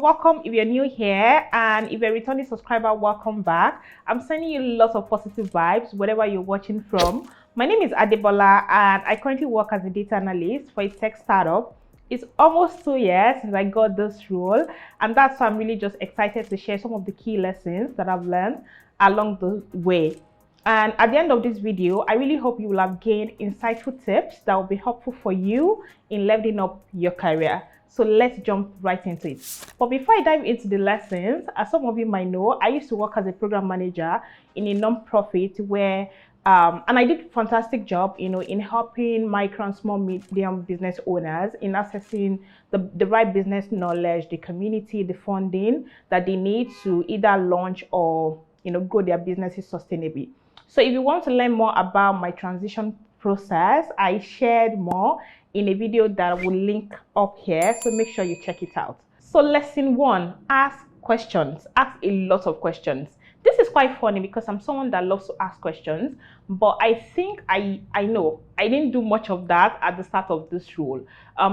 welcome if you're new here, and if you're a returning subscriber, welcome back. I'm sending you lots of positive vibes wherever you're watching from. My name is Adebola, and I currently work as a data analyst for a tech startup. It's almost 2 years since I got this role, and that's why I'm really just excited to share some of the key lessons that I've learned along the way. And at the end of this video, I really hope you will have gained insightful tips that will be helpful for you in leveling up your career. So let's jump right into it. But before I dive into the lessons, as some of you might know, I used to work as a program manager in a non-profit where and I did a fantastic job, in helping micro and small medium business owners in accessing the right business knowledge, the community, the funding that they need to either launch or grow their businesses sustainably. So if you want to learn more about my transition process, I shared more in a video that I will link up here. So make sure you check it out. So lesson 1, ask questions. Ask a lot of questions. This is quite funny because I'm someone that loves to ask questions, but I think I know I didn't do much of that at the start of this role.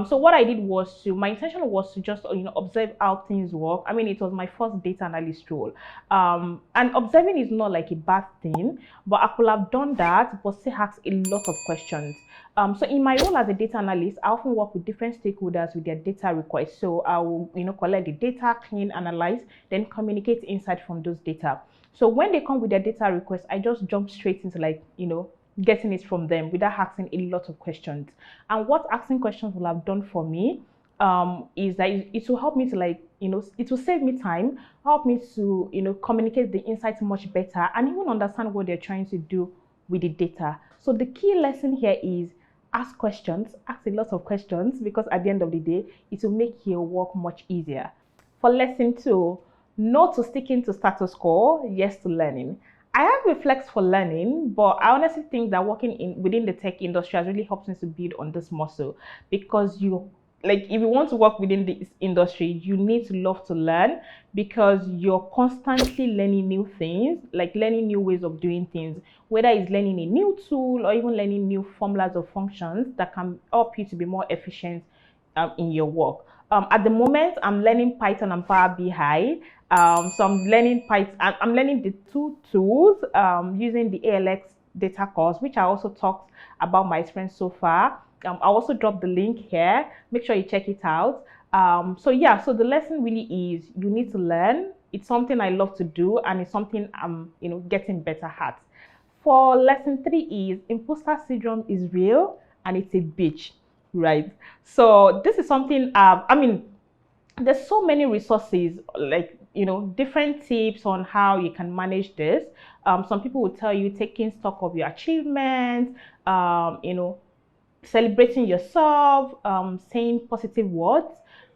So what I did was my intention was to just observe how things work. I mean, it was my first data analyst role, and observing is not like a bad thing, but I could have done that, but still ask a lot of questions. So in my role as a data analyst, I often work with different stakeholders with their data requests. So I will collect the data, clean, analyze, then communicate insight from those data. So when they come with their data request, I just jump straight into getting it from them without asking a lot of questions. And what asking questions will have done for me is that it will help me to it will save me time, help me to communicate the insights much better, and even understand what they're trying to do with the data. So the key lesson here is ask questions, ask a lot of questions, because at the end of the day, it will make your work much easier. For lesson 2, no to sticking to status quo, yes to learning. I have a flex for learning, but I honestly think that working within the tech industry has really helped me to build on this muscle, because if you want to work within this industry, you need to love to learn, because you're constantly learning new things, like learning new ways of doing things, whether it's learning a new tool or even learning new formulas or functions that can help you to be more efficient in your work. At the moment, I'm learning Python and Power BI. So I'm learning Python. I'm learning the two tools using the ALX data course, which I also talked about my experience so far. I'll also drop the link here. Make sure you check it out. So the lesson really is you need to learn. It's something I love to do, and it's something I'm getting better at. For lesson 3 is imposter syndrome is real and it's a bitch, right? So this is something there's so many resources, different tips on how you can manage this. Some people will tell you taking stock of your achievements, celebrating yourself, saying positive words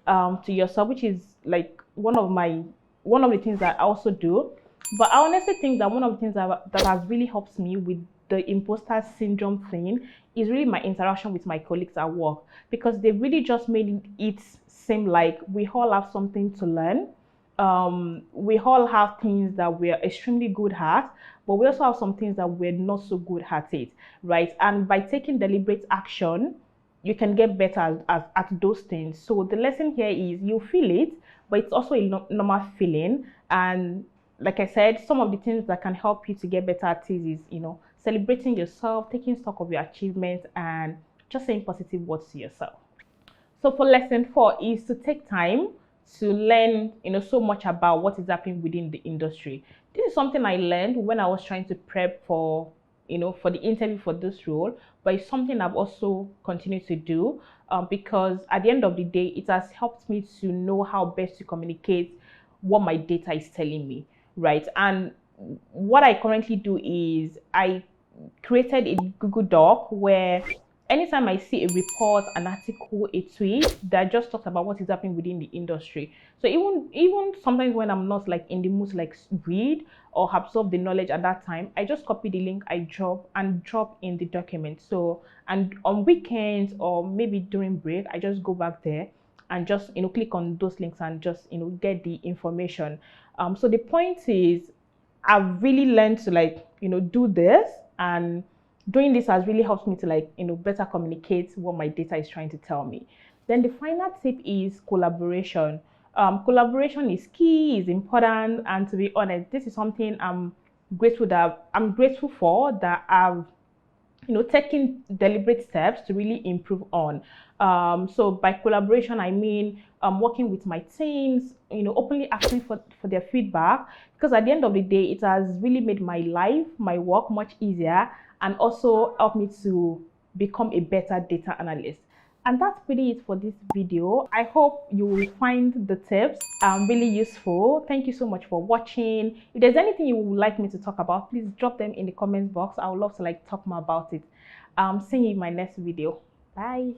to yourself, which is like one of the things that I also do. But I honestly think that one of the things that has really helped me with the imposter syndrome thing is really my interaction with my colleagues at work, because they really just made it seem like we all have something to learn. We all have things that we're extremely good at, but we also have some things that we're not so good at it, right? And by taking deliberate action, you can get better at those things. So the lesson here is you feel it, but it's also a normal feeling. And like I said, some of the things that can help you to get better at it is, celebrating yourself, taking stock of your achievements, and just saying positive words to yourself. So for lesson 4 is to take time to learn, so much about what is happening within the industry. This is something I learned when I was trying to prep for the interview for this role, but it's something I've also continued to do because at the end of the day, it has helped me to know how best to communicate what my data is telling me, right? And what I currently do is I created a Google Doc where anytime I see a report, an article, a tweet that just talks about what is happening within the industry. So even sometimes when I'm not in the mood to read or absorb the knowledge at that time, I just copy the link, I drop in the document. So, and on weekends or maybe during break, I just go back there and just click on those links and just get the information. So the point is, I've really learned to do this, and doing this has really helped me to better communicate what my data is trying to tell me. Then the final tip is collaboration. Collaboration is key, is important, and to be honest, this is something I'm grateful for, that I've taking deliberate steps to really improve on. So by collaboration, I mean working with my teams, openly asking for their feedback, because at the end of the day, it has really made my life, my work much easier, and also helped me to become a better data analyst. And that's pretty it for this video. I hope you will find the tips really useful. Thank you so much for watching. If there's anything you would like me to talk about, please drop them in the comments box. I would love to talk more about it. See you in my next video. Bye.